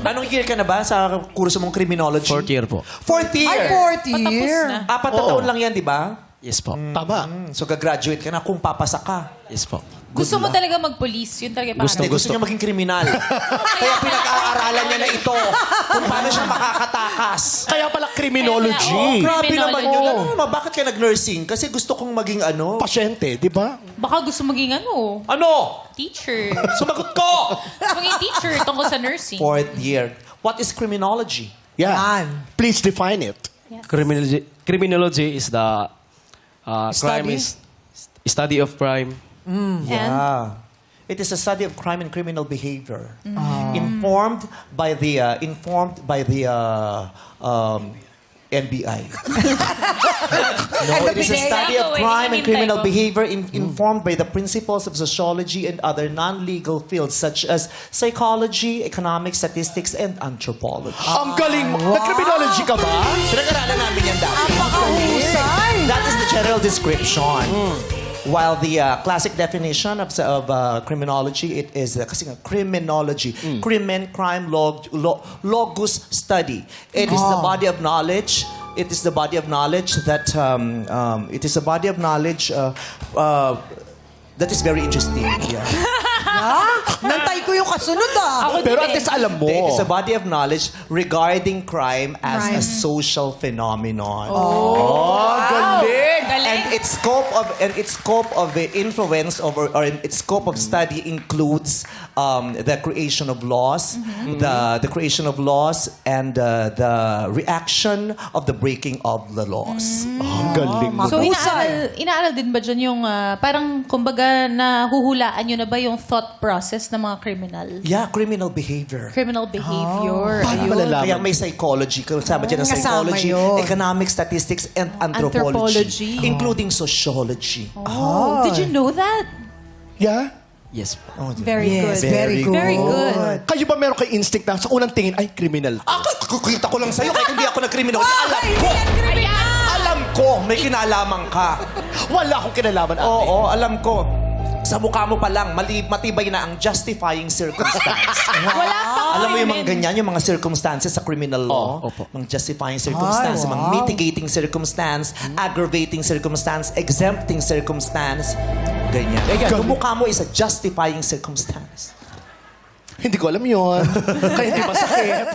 Anong year ka na ba sa kurso mong criminology? Fourth year po. Fourth year? Ay, fourth Patapos year. na. 4 na taon lang yan, di ba? Yes po. Tama. So, gagraduate ka na kung papasa ka. Yes po. Gusto mo talaga mag-police? Yun talaga yung Gusto- pangarap. Gusto niya maging kriminal. Kaya pinag-aaralan niya na ito kung paano siya makakatakas. Kaya pala criminology. Kaya pala, Grabe naman yun. Criminology. Ano naman, bakit ka nag-nursing? Kasi gusto kong maging ano? Pasyente, di ba? Baka gusto maging ano, Ano? teacher. Sumagot ko! Gusto maging teacher tungkol sa nursing. Fourth year. What is criminology? Yeah. Yan. Please define it. Criminology is the crime Study? is study of crime. Yeah. It is a study of crime and criminal behavior, informed by the NBI. No, it is a study of crime and criminal behavior informed by the principles of sociology and other non-legal fields such as psychology, economics, statistics, and anthropology. Ang galing mo. Nag-criminology ka ba? Pinag-aralan namin yan dati. Napakahusay. That is the general description. While the classic definition of criminology, it is kasi nga, criminology, crime, logos study. It is the body of knowledge. It is the body of knowledge that it is a body of knowledge that is very interesting. Yeah. Nantay ko yung kasunod ah. Pero at least alam mo. It is a body of knowledge regarding crime as a Crime. social phenomenon. Oh, galing. And its scope of the influence or its scope of study includes the creation of laws, the creation of laws, and the reaction of the breaking of the laws. Ang galing mo. So, Mahusay. inaaral din ba dyan yung, parang, kumbaga, nahuhulaan nyo na ba yung thought process ng mga criminal? Yeah, criminal behavior. Criminal behavior. Paano Ayun. malalaman? Kaya may psychology, kasama dyan ang Kasama psychology, yun. economic statistics, and Anthropology. including sociology. Oh, did you know that? Yeah? Yes po. Oh, Very Yes, good. very good. Very good. Kayo ba meron kayo instinct na sa unang tingin, ay, criminal? Kita ko lang sa'yo, kahit hindi ako nag-criminal. Alam ko! Alam ko, may kinalaman ka. Wala akong kinalaman, ate. Oo, alam ko. Sa mukha mo pa lang, matibay na ang justifying circumstance. Wala pa Alam mo yung mga men. ganyan, yung mga circumstances sa criminal law? opo. Mga justifying circumstance, Ay, mga wow. mitigating circumstance, aggravating circumstance, exempting circumstance. Ganyan. Kaya yung mukha mo is a justifying circumstance. Hindi ko alam yun. Kaya hindi masakit.